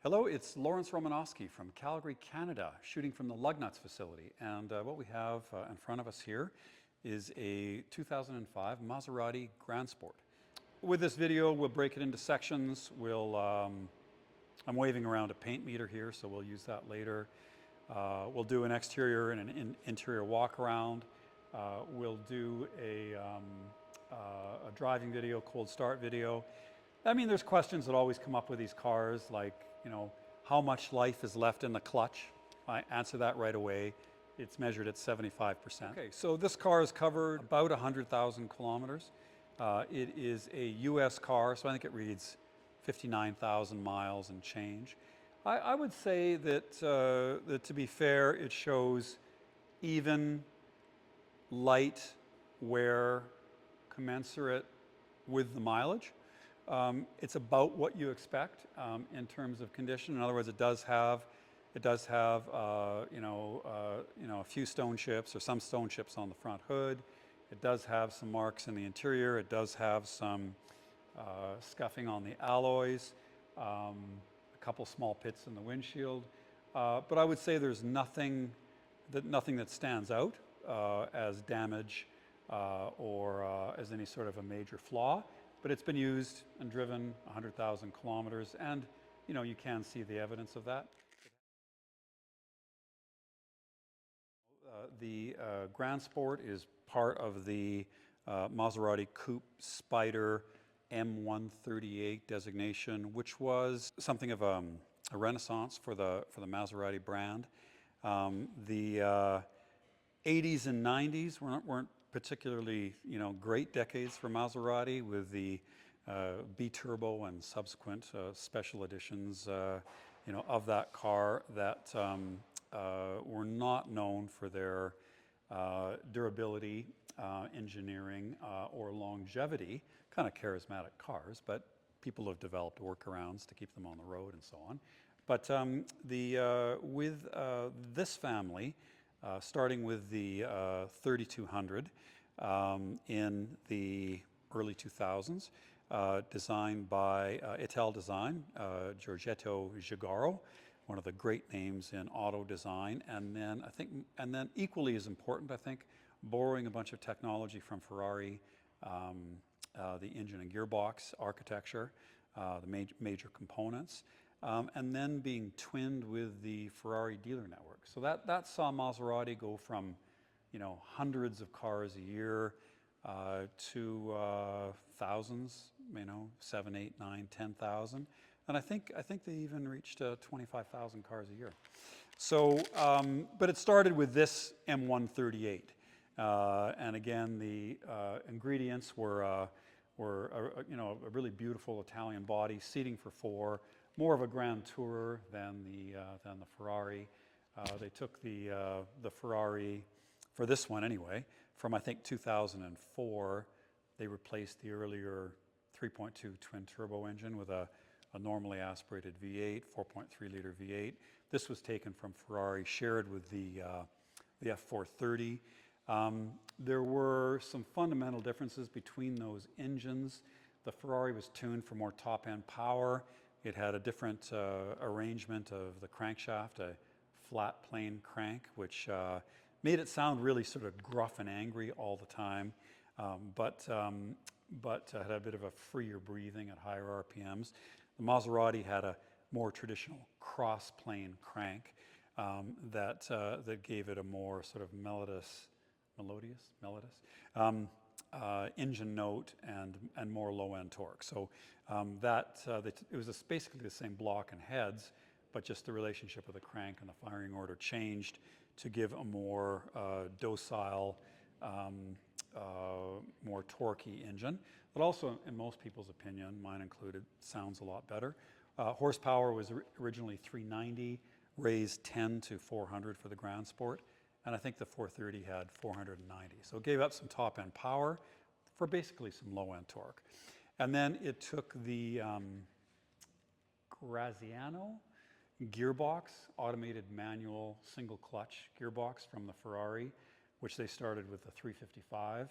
Hello, it's Romanosky from Calgary, Canada, shooting from the Lugnuts facility. And what we have in front of us here is a 2005 Maserati GranSport. With this video, we'll break it into sections. I'm waving around a paint meter here, so we'll use that later. We'll do an exterior and an interior walk around. We'll do a driving video, cold start video. I mean, there's questions that always come up with these cars, like, how much life is left in the clutch? I answer that right away. It's measured at 75%. Okay, so this car has covered about 100,000 kilometers. It is a US car, so I think it reads 59,000 miles and change. I would say that, to be fair, it shows even light wear commensurate with the mileage. It's about what you expect in terms of condition. In other words, it does have a few stone chips or some stone chips on the front hood. It does have some marks in the interior. It does have some scuffing on the alloys, a couple small pits in the windshield. But I would say there's nothing that stands out as damage or as any sort of a major flaw. But it's been used and driven 100,000 kilometers, and you can see the evidence of that. The GranSport is part of the Maserati Coupe Spider M138 designation, which was something of a renaissance for the Maserati brand. The 80s and 90s weren't particularly great decades for Maserati, with the B-Turbo and subsequent special editions of that car that were not known for their durability, engineering, or longevity. Kind of charismatic cars, but people have developed workarounds to keep them on the road and so on. But with this family, starting with the 3200 in the early 2000s, designed by Ital Design, Giorgetto Giugiaro, one of the great names in auto design, and then equally as important, I think, borrowing a bunch of technology from Ferrari, the engine and gearbox architecture, the major components. And then being twinned with the Ferrari dealer network. So that saw Maserati go from, hundreds of cars a year to thousands, 7, 8, 9, 10,000. And I think they even reached 25,000 cars a year. So, but it started with this M138. And again, the ingredients were a really beautiful Italian body, seating for 4. More of a Grand Tourer than the Ferrari. They took the Ferrari, for this one anyway, from I think 2004. They replaced the earlier 3.2 twin turbo engine with a normally aspirated V8, 4.3 liter V8. This was taken from Ferrari, shared with the F430. There were some fundamental differences between those engines. The Ferrari was tuned for more top-end power. It had a different arrangement of the crankshaft, a flat plane crank, which made it sound really sort of gruff and angry all the time, but had a bit of a freer breathing at higher RPMs. The Maserati had a more traditional cross-plane crank that gave it a more sort of melodious engine note and more low-end torque. So it was basically the same block and heads, but just the relationship of the crank and the firing order changed to give a more docile, more torquey engine. But also, in most people's opinion, mine included, sounds a lot better. Horsepower was originally 390, raised 10 to 400 for the GranSport. And I think the 430 had 490. So it gave up some top-end power for basically some low-end torque. And then it took the Graziano gearbox, automated manual single clutch gearbox from the Ferrari, which they started with the 355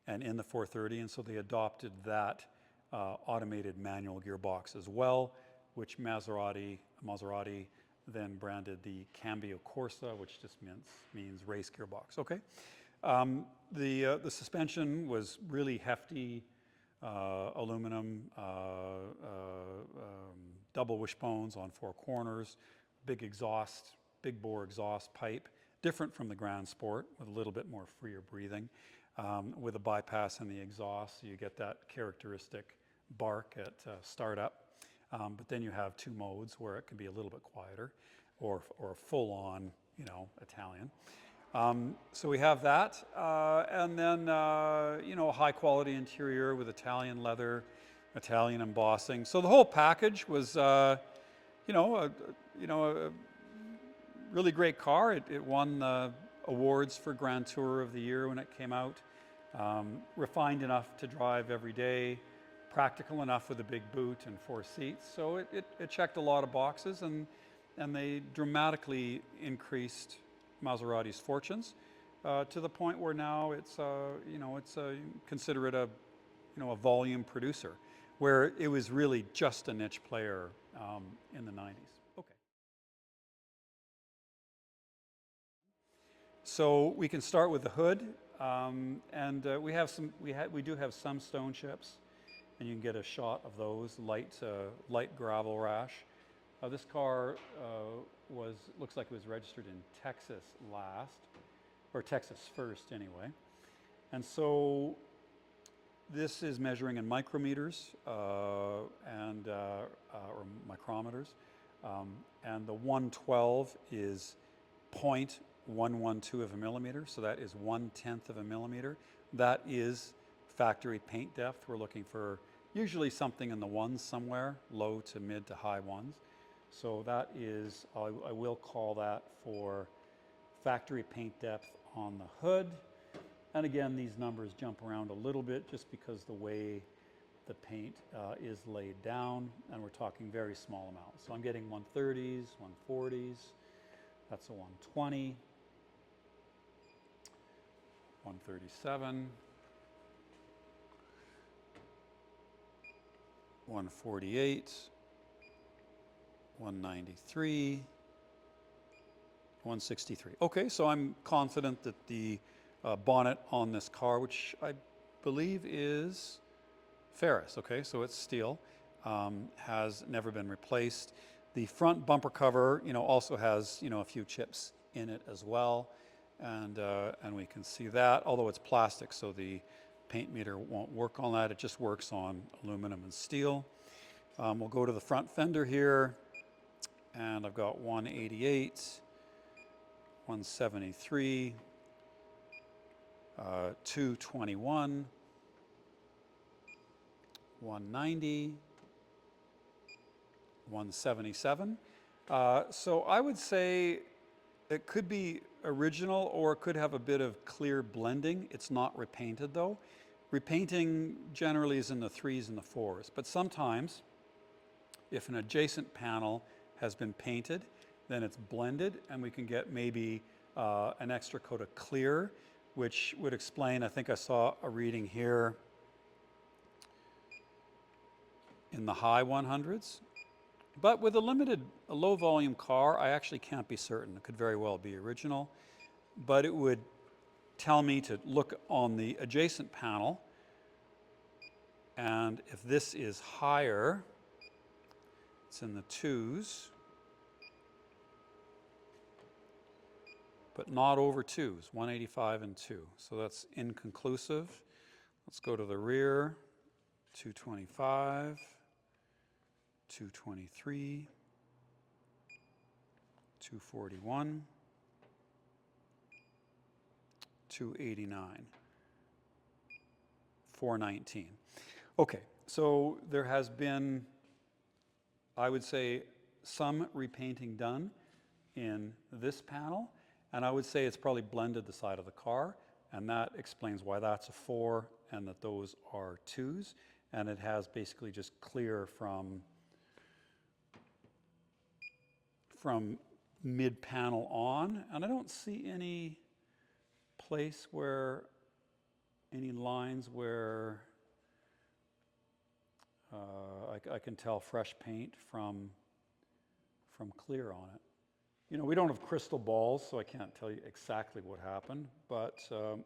and in the 430. And so they adopted that automated manual gearbox as well, which Maserati then branded the Cambio Corsa, which just means race gearbox. Okay, the suspension was really hefty, aluminum, double wishbones on 4 corners, big bore exhaust pipe, different from the GranSport with a little bit more freer breathing, with a bypass in the exhaust, so you get that characteristic bark at startup. But then you have 2 modes where it can be a little bit quieter, or full-on, Italian. So we have that, and then a high-quality interior with Italian leather, Italian embossing. So the whole package was, a really great car. It won awards for Grand Tour of the Year when it came out. Refined enough to drive every day, practical enough with a big boot and 4 seats. So it checked a lot of boxes, and they dramatically increased Maserati's fortunes to the point where now it's consider it a volume producer, where it was really just a niche player in the 90s. Okay. So we can start with the hood, and we do have some stone chips, and you can get a shot of those, light gravel rash. This car looks like it was registered in Texas last, or Texas first anyway. And so this is measuring in micrometers or micrometers, and the 112 is 0.112 of a millimeter, so that is 1/10 of a millimeter. That is factory paint depth. We're looking for usually something in the ones somewhere, low to mid to high ones. So that is, I will call that for factory paint depth on the hood. And again, these numbers jump around a little bit just because the way the paint is laid down, and we're talking very small amounts. So I'm getting 130s, 140s, that's a 120, 137, 148, 193, 163. Okay, so I'm confident that the bonnet on this car, which I believe is ferrous, okay, so it's steel, has never been replaced. The front bumper cover, also has, a few chips in it as well, and we can see that, although it's plastic, so the paint meter won't work on that. It just works on aluminum and steel. We'll go to the front fender here, and I've got 188, 173, 221, 190, 177. So I would say it could be original, or it could have a bit of clear blending. It's not repainted though. Repainting generally is in the 3s and the 4s, but sometimes if an adjacent panel has been painted, then it's blended, and we can get maybe an extra coat of clear, which would explain, I think I saw a reading here in the high 100s. But with a low volume car, I actually can't be certain. It could very well be original, but it would tell me to look on the adjacent panel, and if this is higher, it's in the 2s, but not over 2s, 185 and 2. So that's inconclusive. Let's go to the rear, 225, 223, 241, 289, 419. Okay, so there has been, I would say, some repainting done in this panel, and I would say it's probably blended the side of the car, and that explains why that's a 4 and that those are 2s, and it has basically just clear from mid-panel on, and I don't see any place where, any lines where I can tell fresh paint from clear on it. You know, we don't have crystal balls, so I can't tell you exactly what happened, but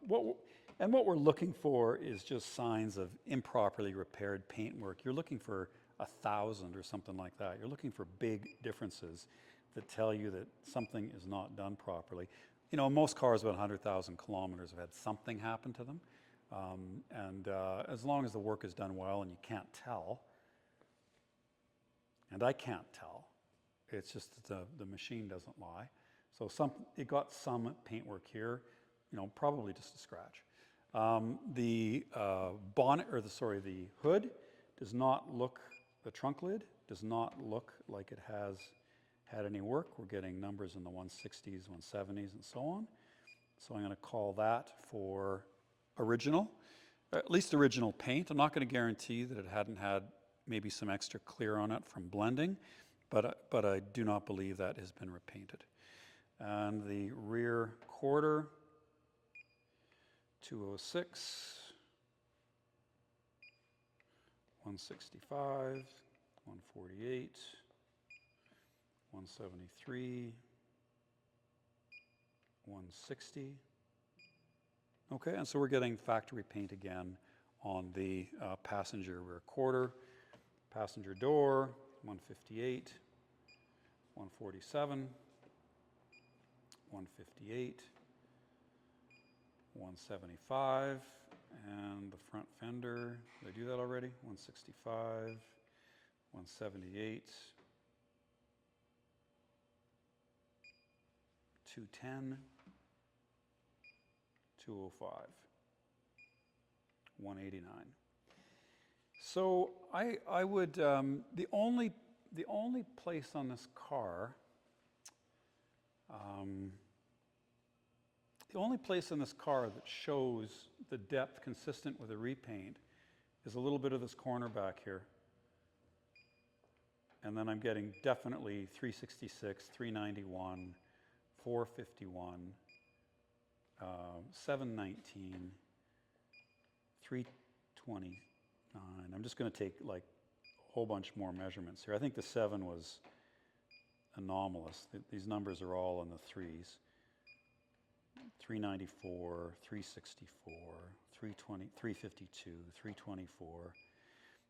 what we're looking for is just signs of improperly repaired paintwork. You're looking for 1,000 or something like that. You're looking for big differences that tell you that something is not done properly. You know, most cars about 100,000 kilometers have had something happen to them. As long as the work is done well and you can't tell, and I can't tell, it's just that the machine doesn't lie. So it got some paintwork here, you know, probably just a scratch. The bonnet, or the hood does not look, the trunk lid does not look like it has had any work. We're getting numbers in the 160s, 170s, and so on. So I'm going to call that for original, at least original paint. I'm not going to guarantee that it hadn't had maybe some extra clear on it from blending, but I do not believe that has been repainted. And the rear quarter, 206, 165, 148, 173, 160. Okay, and so we're getting factory paint again on the passenger rear quarter. Passenger door, 158, 147, 158, 175, and the front fender, did I do that already? 165, 178, 210, 205, 189. So I would, the only place on this car, that shows the depth consistent with a repaint is a little bit of this corner back here. And then I'm getting definitely 366, 391, 451, 719, 329. I'm just going to take like a whole bunch more measurements here. I think the 7 was anomalous. These numbers are all in the 3s. 394, 364, 320, 352, 324,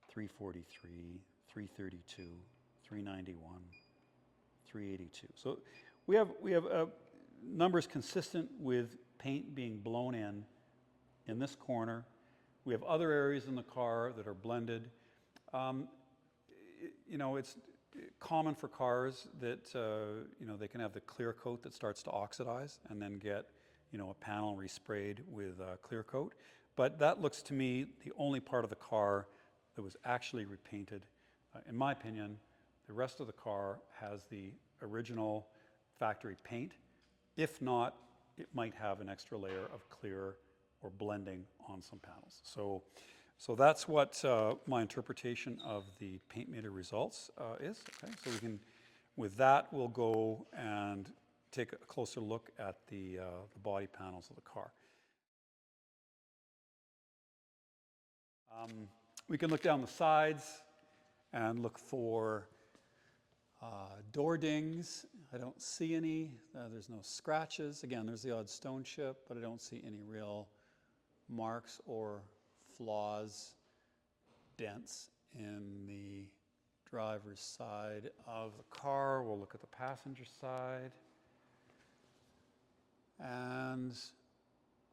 343, 332, 391, 382. So we have numbers consistent with paint being blown in this corner. We have other areas in the car that are blended. You know, it's common for cars that you know, they can have the clear coat that starts to oxidize and then get, you know, a panel resprayed with clear coat. But that looks to me the only part of the car that was actually repainted. In my opinion, the rest of the car has the original factory paint. If not, it might have an extra layer of clear or blending on some panels. So that's what my interpretation of the paint meter results is. Okay, so with that, we'll go and take a closer look at the body panels of the car. We can look down the sides and look for door dings. I don't see any. There's no scratches. Again, there's the odd stone chip, but I don't see any real marks or flaws, dents in the driver's side of the car. We'll look at the passenger side. And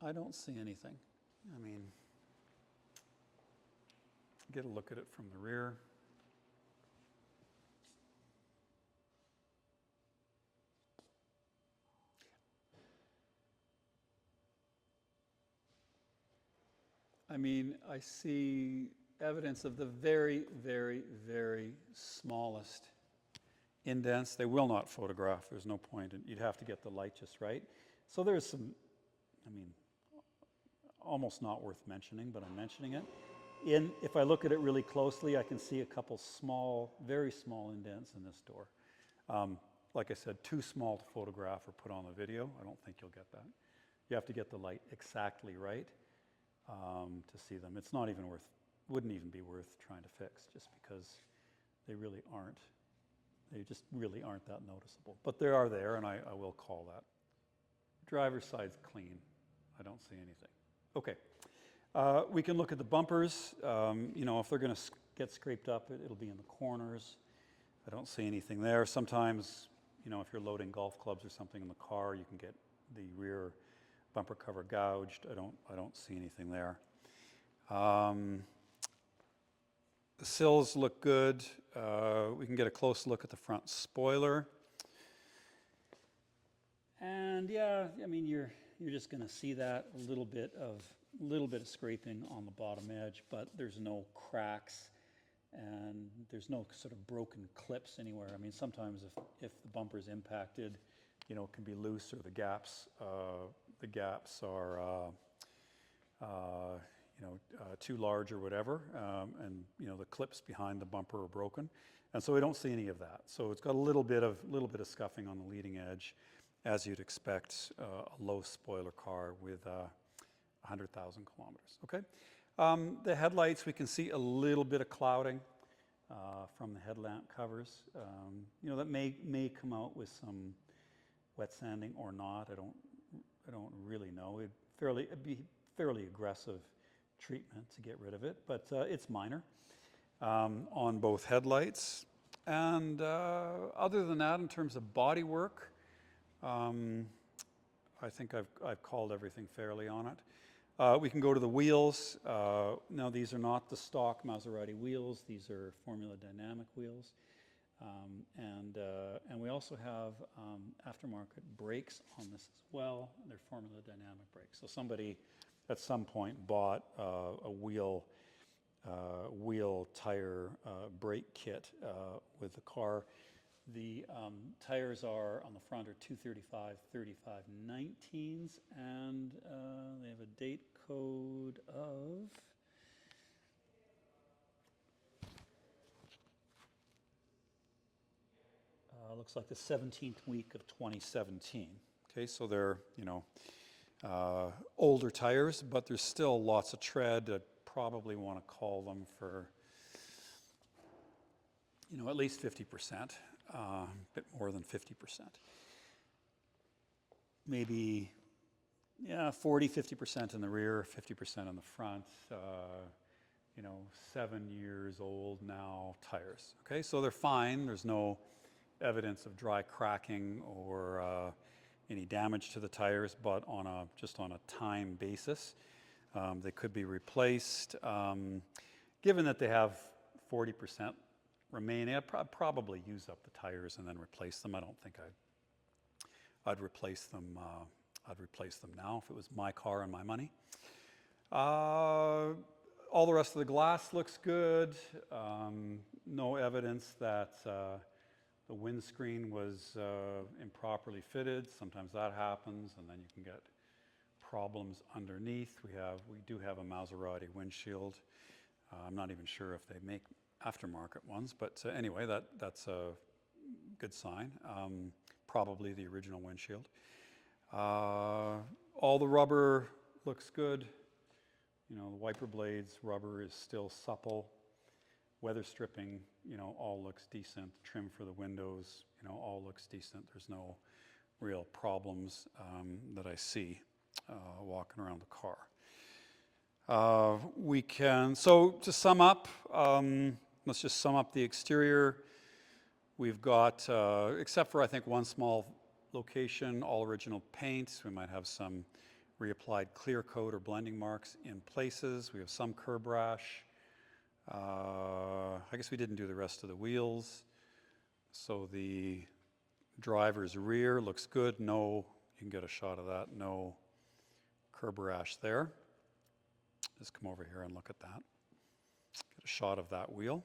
I don't see anything. I mean, get a look at it from the rear. I mean, I see evidence of the very, very, very smallest indents. They will not photograph. There's no point. You'd have to get the light just right. So there's some, I mean, almost not worth mentioning, but I'm mentioning it. If I look at it really closely, I can see a couple small, very small indents in this door. Like I said, too small to photograph or put on the video. I don't think you'll get that. You have to get the light exactly right to see them. It's not even wouldn't even be worth trying to fix, just because they really aren't. They just really aren't that noticeable. But they are there, and I will call that. Driver's side's clean. I don't see anything. Okay. We can look at the bumpers. If they're going to get scraped up, it'll be in the corners. I don't see anything there. Sometimes, if you're loading golf clubs or something in the car, you can get the rear bumper cover gouged. I don't see anything there. The sills look good. We can get a close look at the front spoiler. And yeah, I mean, you're just going to see that a little bit of scraping on the bottom edge, but there's no cracks and there's no sort of broken clips anywhere. I mean, sometimes if the bumper's impacted, it can be loose, or the gaps are too large or whatever, and the clips behind the bumper are broken, and so we don't see any of that. So it's got a little bit of scuffing on the leading edge, as you'd expect a low spoiler car with 100,000 kilometers. Okay, the headlights, we can see a little bit of clouding from the headlamp covers. That may come out with some wet sanding or not. I don't really know. It'd be fairly aggressive treatment to get rid of it, but it's minor on both headlights. And other than that, in terms of body work, I think I've called everything fairly on it. We can go to the wheels. Now, these are not the stock Maserati wheels. These are Formula Dynamic wheels. And we also have aftermarket brakes on this as well. They're Formula Dynamic brakes. So somebody at some point bought a wheel tire brake kit with the car. The tires are on the front are 235 19s, and they have a date code of looks like the 17th week of 2017. Okay, so they're older tires, but there's still lots of tread. I'd probably want to call them for at least 50%, a bit more than 50%. Maybe 40-50% in the rear, 50% in the front. 7 years old now tires. Okay, so they're fine. There's no evidence of dry cracking or any damage to the tires, but just on a time basis, they could be replaced. Given that they have 40% remaining, I'd probably use up the tires and then replace them. I don't think I'd replace them. I'd replace them now if it was my car and my money. All the rest of the glass looks good. No evidence that the windscreen was improperly fitted. Sometimes that happens, and then you can get problems underneath. We do have a Maserati windshield. I'm not even sure if they make aftermarket ones, but anyway, that's a good sign. Probably the original windshield. All the rubber looks good. The wiper blades, rubber is still supple. Weather stripping, all looks decent. Trim for the windows, all looks decent. There's no real problems that I see walking around the car. So to sum up, let's just sum up the exterior. We've got, except for I think one small location, all original paint. We might have some reapplied clear coat or blending marks in places. We have some curb rash. I guess we didn't do the rest of the wheels. So the driver's rear looks good. No, you can get a shot of that. No curb rash there. Just come over here and look at that. Get a shot of that wheel.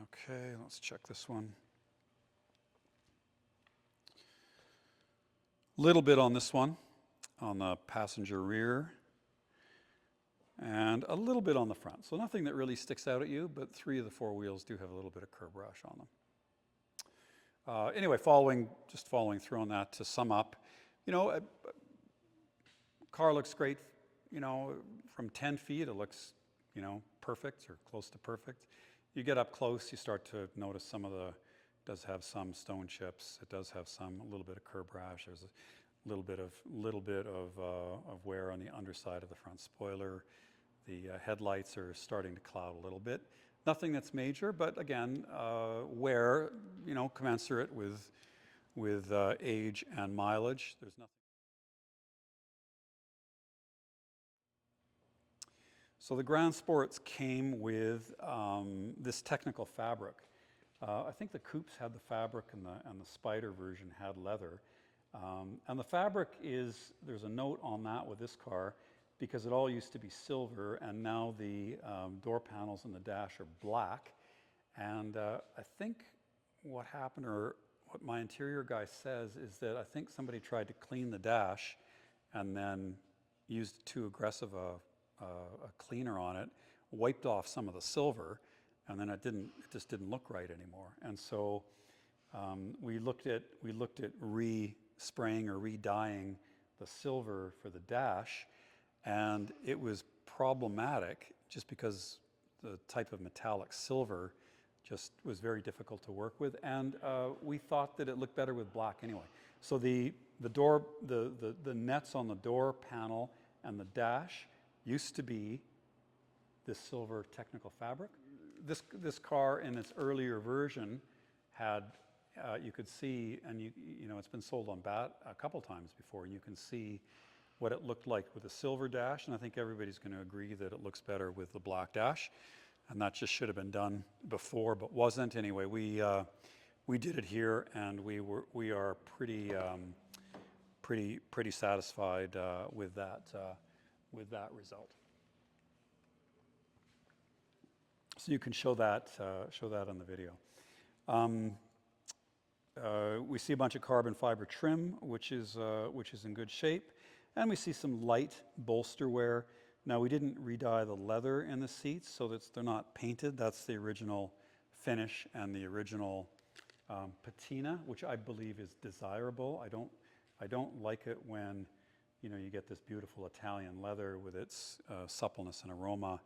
Okay, let's check this one. Little bit on this one, on the passenger rear, and a little bit on the front. So nothing that really sticks out at you, but 3 of the 4 wheels do have a little bit of curb rash on them. Anyway, following through on that, to sum up, car looks great you know, from 10 feet, it looks, you know, perfect or close to perfect. You get up close, you start to notice some of the, does have some stone chips. It does have a little bit of curb rash. There's a little bit of wear on the underside of the front spoiler. The headlights are starting to cloud a little bit. Nothing that's major, but again, wear, you know, commensurate with age and mileage. There's nothing. So the GranSports came with this technical fabric. I think the Coupes had the fabric and the Spider version had leather. And the fabric is, there's a note on that with this car because it all used to be silver and now the door panels and the dash are black. And I think what happened, or what my interior guy says, is that I think somebody tried to clean the dash and then used too aggressive a cleaner on it, wiped off some of the silver, and then it just didn't look right anymore. And so we looked at re-spraying or re-dyeing the silver for the dash, and it was problematic just because the type of metallic silver just was very difficult to work with, and we thought that it looked better with black anyway. So the nets on the door panel and the dash used to be this silver technical fabric. This car in its earlier version had, you could see, and you know, it's been sold on bat a couple times before, and you can see what it looked like with the silver dash, and I think everybody's going to agree that it looks better with the black dash, and that just should have been done before, but wasn't anyway. We did it here, and we are pretty satisfied with that result. So you can show that on the video. We see a bunch of carbon fiber trim, which is in good shape, and we see some light bolster wear. Now we didn't re-dye the leather in the seats, so that they're not painted. That's the original finish and the original patina, which I believe is desirable. I don't like it when, you know, you get this beautiful Italian leather with its suppleness and aroma,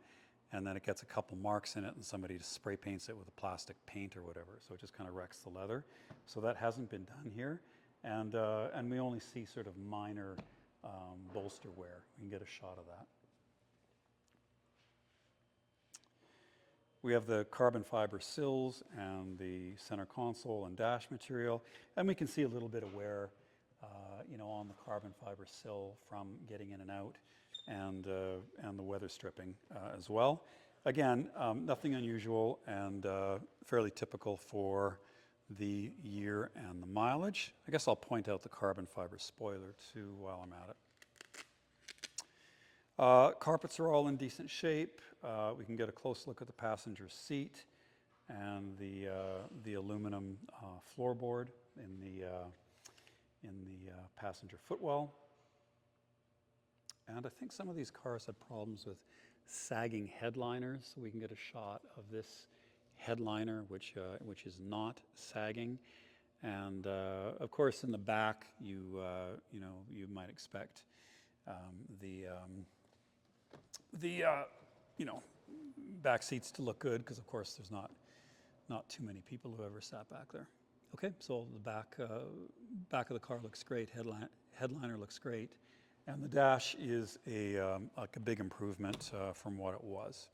and then it gets a couple marks in it and somebody just spray paints it with a plastic paint or whatever, so it just kind of wrecks the leather. So that hasn't been done here, and we only see sort of minor bolster wear. We can get a shot of that. We have the carbon fiber sills and the center console and dash material, and we can see a little bit of wear, you know, on the carbon fiber sill from getting in and out, and the weather stripping as well. Again, nothing unusual and fairly typical for the year and the mileage. I guess I'll point out the carbon fiber spoiler too while I'm at it. Carpets are all in decent shape. We can get a close look at the passenger seat and the aluminum floorboard in the passenger footwell. And I think some of these cars had problems with sagging headliners, so we can get a shot of this headliner, which is not sagging. And of course, in the back, you might expect back seats to look good, because of course there's not too many people who ever sat back there. Okay, so the back of the car looks great. Headliner looks great. And the dash is like a big improvement from what it was.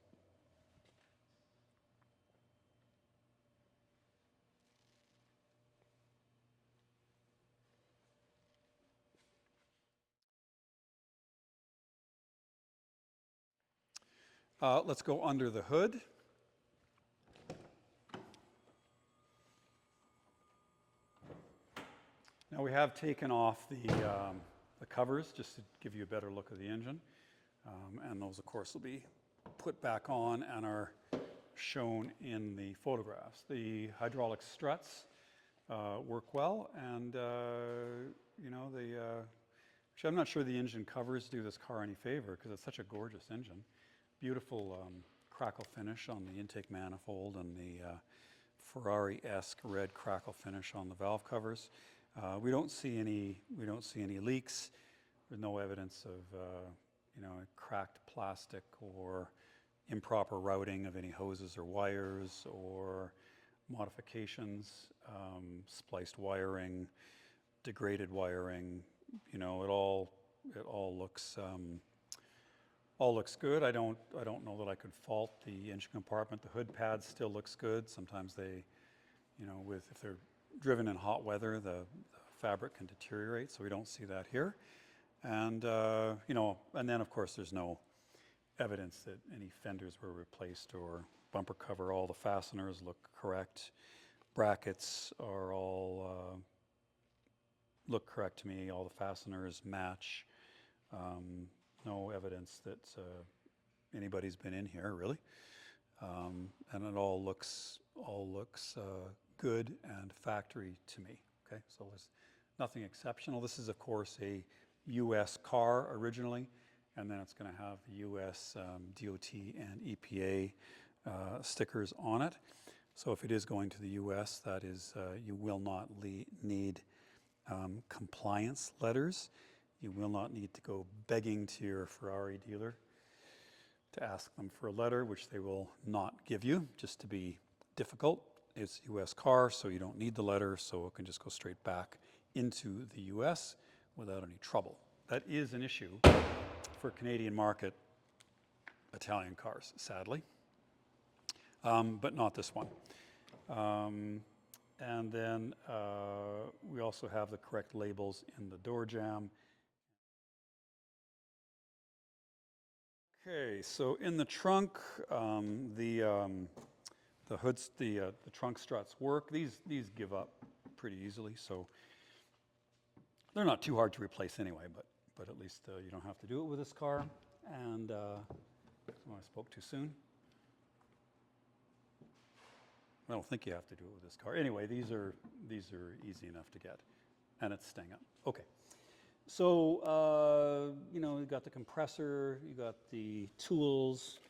Let's go under the hood. Now we have taken off the covers just to give you a better look of the engine. And those, of course, will be put back on and are shown in the photographs. The hydraulic struts work well, and actually I'm not sure the engine covers do this car any favor because it's such a gorgeous engine. Beautiful crackle finish on the intake manifold and the Ferrari-esque red crackle finish on the valve covers. We don't see any leaks. There's no evidence of cracked plastic or improper routing of any hoses or wires or modifications, spliced wiring, degraded wiring. It all looks good. I don't know that I could fault the engine compartment. The hood pad still looks good. Sometimes they, if they're driven in hot weather, the fabric can deteriorate, so we don't see that here. And and then of course there's no evidence that any fenders were replaced or bumper cover. All the fasteners look correct. Brackets are all look correct to me. All the fasteners match. No evidence that anybody's been in here really, and it all looks good and factory to me. Okay, so there's nothing exceptional. This is of course a U.S. car originally, and then it's going to have the U.S. DOT and EPA stickers on it. So if it is going to the U.S., that is, you will not need compliance letters. You will not need to go begging to your Ferrari dealer to ask them for a letter, which they will not give you, just to be difficult. It's a U.S. car, so you don't need the letter, so it can just go straight back into the U.S. without any trouble. That is an issue for Canadian market Italian cars, sadly, but not this one. And then we also have the correct labels in the door jamb. Okay, so in the trunk, the hoods, the trunk struts work. These give up pretty easily, so they're not too hard to replace anyway. But at least you don't have to do it with this car. And I spoke too soon. I don't think you have to do it with this car. Anyway, these are easy enough to get, and it's staying up. Okay. So, you got the compressor, you got the tools,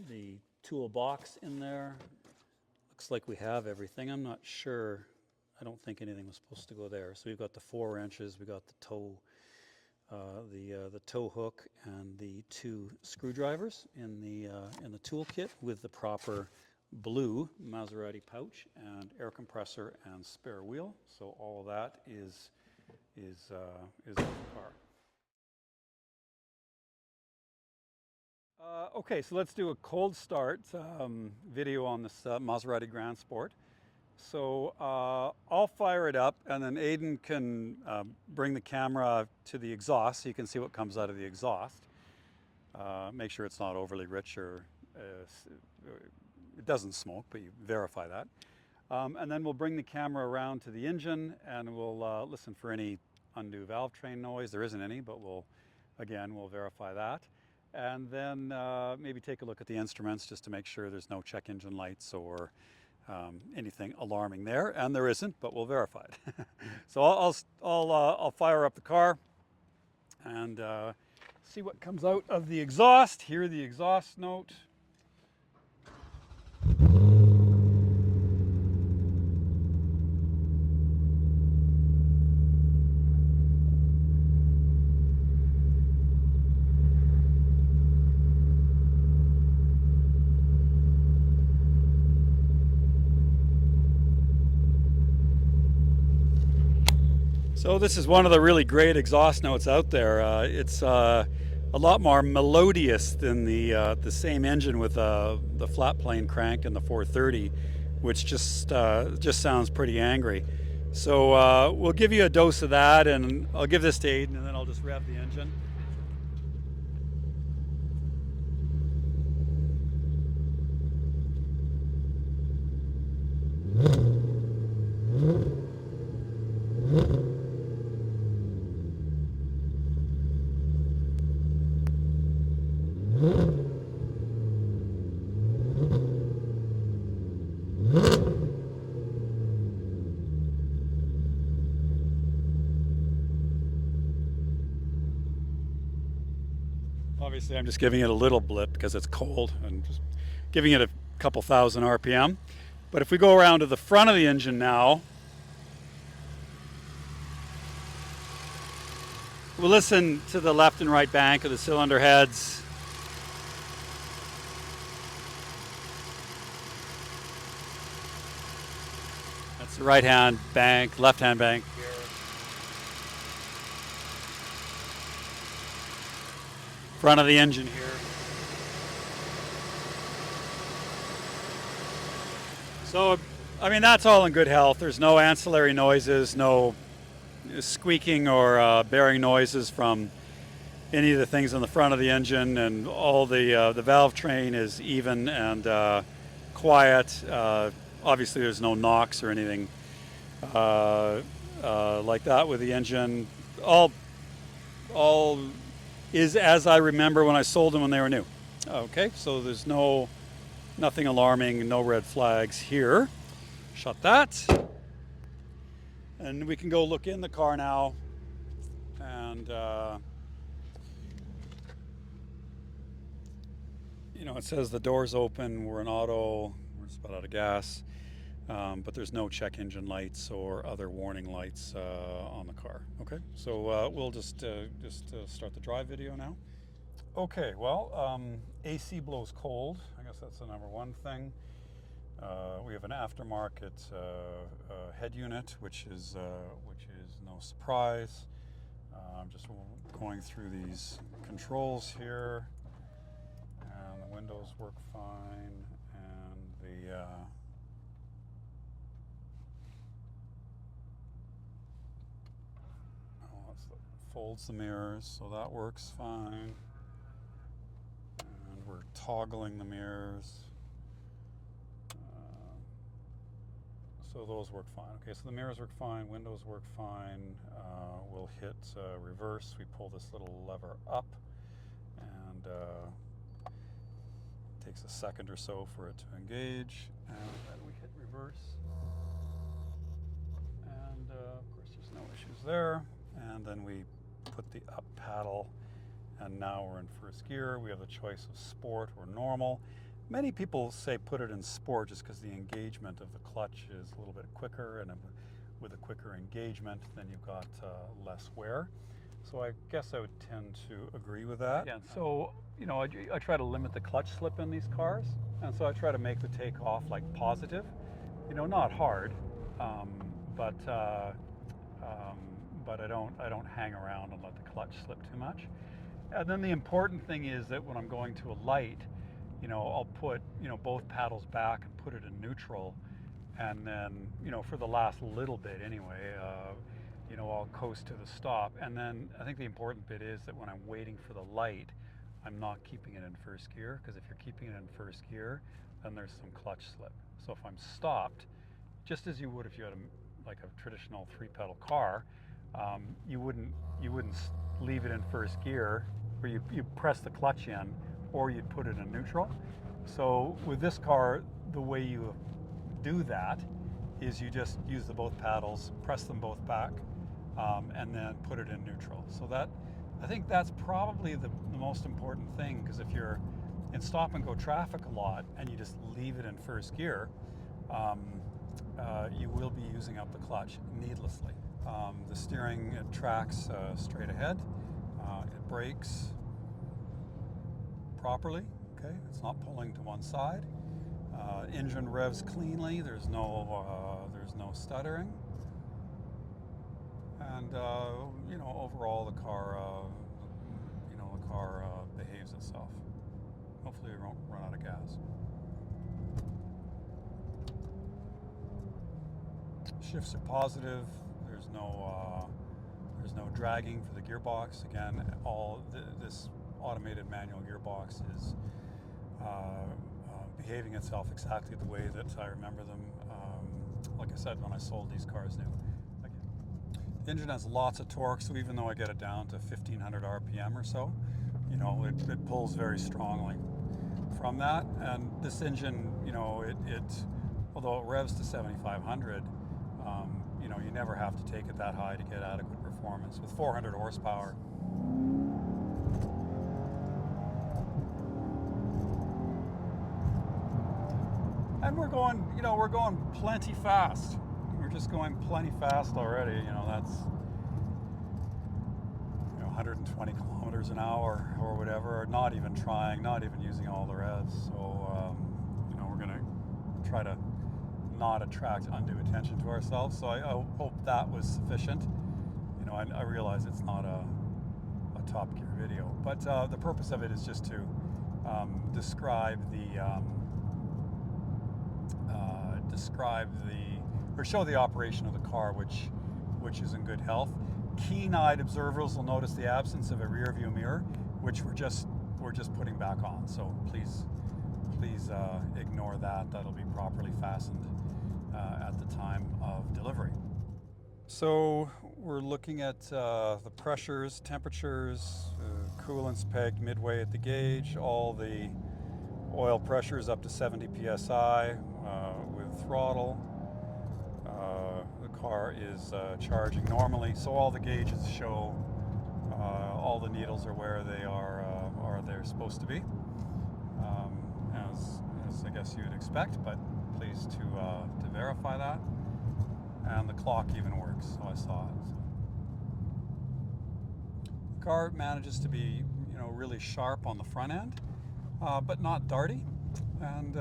the toolbox in there. Looks like we have everything. I'm not sure. I don't think anything was supposed to go there. So we've got the 4 wrenches, we got the toe, the tow hook, and the 2 screwdrivers in the toolkit with the proper blue Maserati pouch and air compressor and spare wheel. So all of that is in the car. Okay, so let's do a cold start video on this Maserati GranSport. So I'll fire it up, and then Aidan can bring the camera to the exhaust so you can see what comes out of the exhaust. Make sure it's not overly rich or it doesn't smoke, but you verify that. And then we'll bring the camera around to the engine, and we'll listen for any undue valve train noise. There isn't any, but we'll verify that. And then maybe take a look at the instruments just to make sure there's no check engine lights or anything alarming there. And there isn't, but we'll verify it. So I'll fire up the car and see what comes out of the exhaust. Hear the exhaust note. So this is one of the really great exhaust notes out there. It's a lot more melodious than the same engine with the flat plane crank and the 430, which just sounds pretty angry. So we'll give you a dose of that, and I'll give this to Aidan, and then I'll just rev the engine. Obviously, I'm just giving it a little blip because it's cold and just giving it a couple thousand RPM. But if we go around to the front of the engine now, We'll listen to the left and right bank of the cylinder heads. That's the right hand bank, left hand bank here. Front of the engine here. So, I mean, that's all in good health. There's no ancillary noises, no squeaking or bearing noises from any of the things on the front of the engine, and all the valve train is even and quiet. Obviously, there's no knocks or anything like that with the engine. All is as I remember when I sold them when they were new. Okay, so there's nothing alarming, no red flags here. Shut that. And we can go look in the car now. And, you know, it says the door's open, we're in auto, we're just about out of gas. But there's no check engine lights or other warning lights on the car. Okay, so we'll just start the drive video now. Okay, well, AC blows cold. I guess that's the number one thing. We have an aftermarket head unit, which is no surprise. I'm just going through these controls here, and the windows work fine, and the folds the mirrors, so that works fine. And we're toggling the mirrors. So those work fine. Okay, so the mirrors work fine, windows work fine. We'll hit reverse. We pull this little lever up, and it takes a second or so for it to engage. And then we hit reverse. And of course, there's no issues there. And then we put the up paddle, and now we're in first gear. We have the choice of sport or normal. Many people say put it in sport just because the engagement of the clutch is a little bit quicker, and with a quicker engagement, then you've got less wear. So I guess I would tend to agree with that. Again, so, you know, I try to limit the clutch slip in these cars, and so I try to make the takeoff like positive. You know, not hard, but I don't hang around and let the clutch slip too much. And then the important thing is that when I'm going to a light, you know, I'll put, you know, both paddles back and put it in neutral, and then, you know, for the last little bit anyway, you know, I'll coast to the stop. And then I think the important bit is that when I'm waiting for the light, I'm not keeping it in first gear, because if you're keeping it in first gear, then there's some clutch slip. So if I'm stopped, just as you would if you had like a traditional 3-pedal car, you wouldn't leave it in first gear, where you press the clutch in, or you'd put it in neutral. So with this car, the way you do that is you just use the both paddles, press them both back, and then put it in neutral. So that, I think that's probably the most important thing, because if you're in stop and go traffic a lot and you just leave it in first gear, you will be using up the clutch needlessly. The steering, it tracks straight ahead. It brakes properly. Okay, it's not pulling to one side. Engine revs cleanly. There's no stuttering. And you know, overall the car behaves itself. Hopefully it won't run out of gas. Shifts are positive. There's no dragging for the gearbox. Again, this automated manual gearbox is behaving itself exactly the way that I remember them. Like I said, when I sold these cars new. Again, the engine has lots of torque, so even though I get it down to 1500 RPM or so, you know, it pulls very strongly from that. And this engine, you know, although it revs to 7500, you know, you never have to take it that high to get adequate performance. With 400 horsepower, and we're going plenty fast. We're just going plenty fast already. You know, that's, you know, 120 kilometers an hour or whatever, not even trying, not even using all the revs. So, you know, we're going to try to not attract undue attention to ourselves. So I hope that was sufficient. You know, I realize it's not a Top Gear video, but the purpose of it is just to show the operation of the car, which is in good health. Keen-eyed observers will notice the absence of a rear view mirror, which we're just putting back on. So please ignore that. That'll be properly fastened at the time of delivery. So we're looking at the pressures, temperatures, coolant's pegged midway at the gauge, all the oil pressures up to 70 psi with throttle. The car is charging normally, so all the gauges show all the needles are where they are they're supposed to be, as I guess you'd expect, but pleased to verify that. And the clock even works, so I saw it. The car manages to be, you know, really sharp on the front end, but not darty, and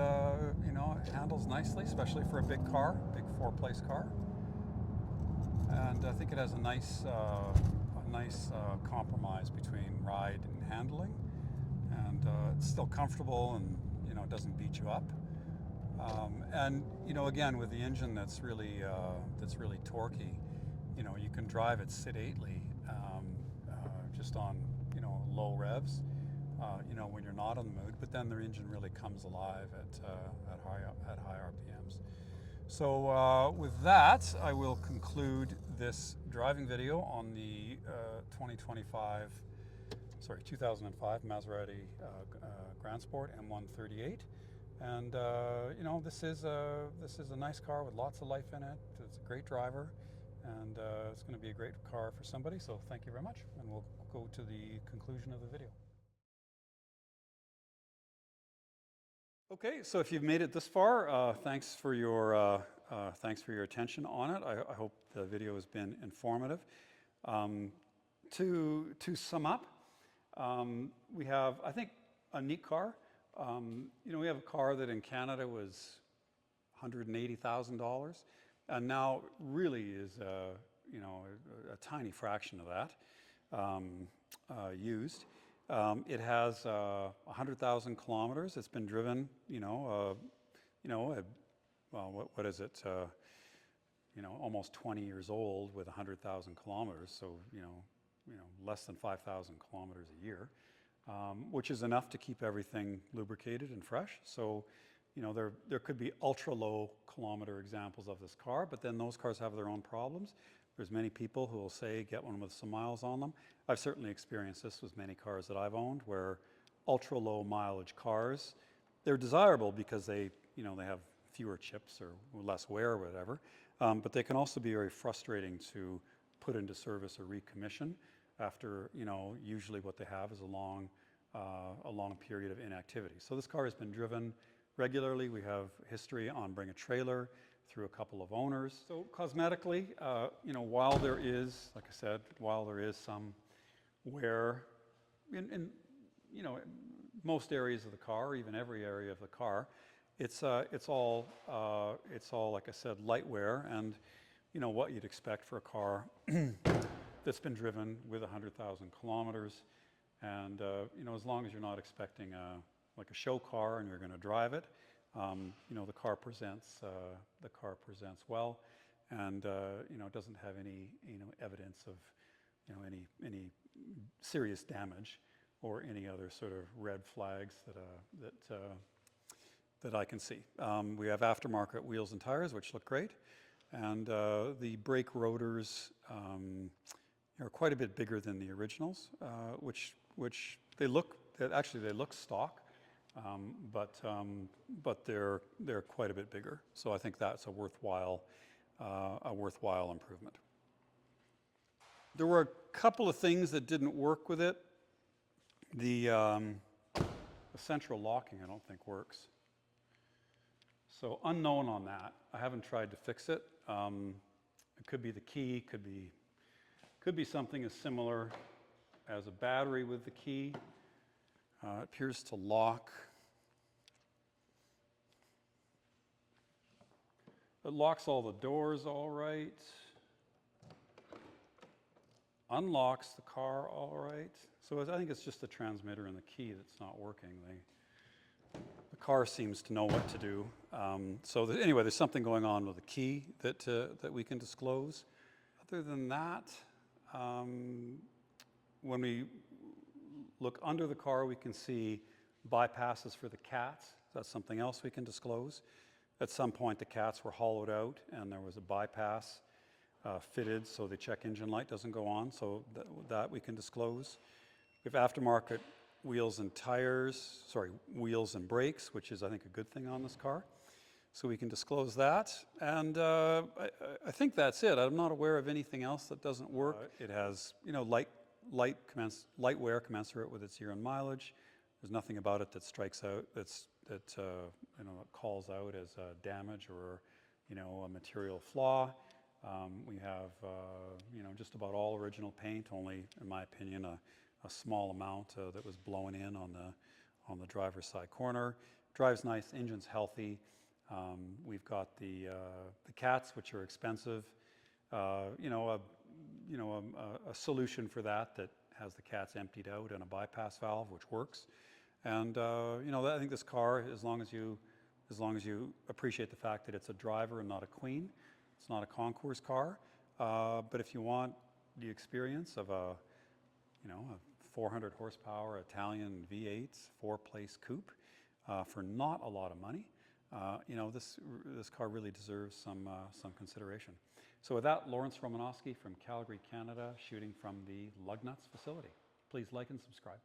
you know, it handles nicely, especially for a big car, big 4-place car. And I think it has a nice compromise between ride and handling, and it's still comfortable, and you know, it doesn't beat you up. And you know, again, with the engine that's really torquey, you know, you can drive it sedately, just on, you know, low revs, you know, when you're not in the mood. But then the engine really comes alive at high RPMs. So with that, I will conclude this driving video on the 2005 Maserati GranSport M138. And you know, this is a nice car with lots of life in it. It's a great driver, and it's going to be a great car for somebody. So thank you very much, and we'll go to the conclusion of the video. Okay, so if you've made it this far, thanks for your attention on it. I hope the video has been informative. To sum up, we have, I think, a neat car. You know, we have a car that in Canada was $180,000, and now really is, you know, a tiny fraction of that used. It has 100,000 kilometers. It's been driven, you know, well, what is it? You know, almost 20 years old with 100,000 kilometers. So, you know, less than 5,000 kilometers a year. Which is enough to keep everything lubricated and fresh. So, you know, there could be ultra low kilometer examples of this car, but then those cars have their own problems. There's many people who will say, get one with some miles on them. I've certainly experienced this with many cars that I've owned, where ultra low mileage cars, they're desirable because they, you know, they have fewer chips or less wear or whatever, but they can also be very frustrating to put into service or recommission after, you know, usually what they have is a long period of inactivity. So this car has been driven regularly. We have history on Bring a Trailer through a couple of owners. So cosmetically, you know, while there is, like I said, while there is some wear in you know, most areas of the car, even every area of the car, it's all, like I said, light wear, and you know, what you'd expect for a car that's been driven with 100,000 kilometers. And you know, as long as you're not expecting like a show car and you're going to drive it, you know, the car presents well, and you know, it doesn't have any, you know, evidence of, you know, any serious damage or any other sort of red flags that I can see. We have aftermarket wheels and tires, which look great, and the brake rotors are quite a bit bigger than the originals, which they look stock, but they're quite a bit bigger. So I think that's a worthwhile improvement. There were a couple of things that didn't work with it. The central locking, I don't think works. So unknown on that. I haven't tried to fix it. It could be the key, could be something as similar has a battery with the key. It appears to lock. It locks all the doors all right. Unlocks the car all right. So I think it's just the transmitter and the key that's not working. The car seems to know what to do. Anyway, there's something going on with the key that we can disclose. Other than that, when we look under the car, we can see bypasses for the cats. That's something else we can disclose. At some point, the cats were hollowed out, and there was a bypass fitted so the check engine light doesn't go on, so that we can disclose. We have aftermarket wheels and tires, wheels and brakes, which is, I think, a good thing on this car. So we can disclose that. And I think that's it. I'm not aware of anything else that doesn't work. It has, light wear commensurate with its year on mileage. There's nothing about it that strikes out, that calls out as damage or, a material flaw. We have, just about all original paint, only, in my opinion, a small amount that was blown in on the driver's side corner. Drives nice, engine's healthy. We've got the cats, which are expensive. A solution for that has the cats emptied out and a bypass valve, which works. And I think this car, as long as you appreciate the fact that it's a driver and not a queen, it's not a concours car. But if you want the experience of a 400 horsepower Italian V8 4-place coupe for not a lot of money, this car really deserves some consideration. So with that, Lromanosky from Calgary, Canada, shooting from the Lugnuts facility. Please like and subscribe.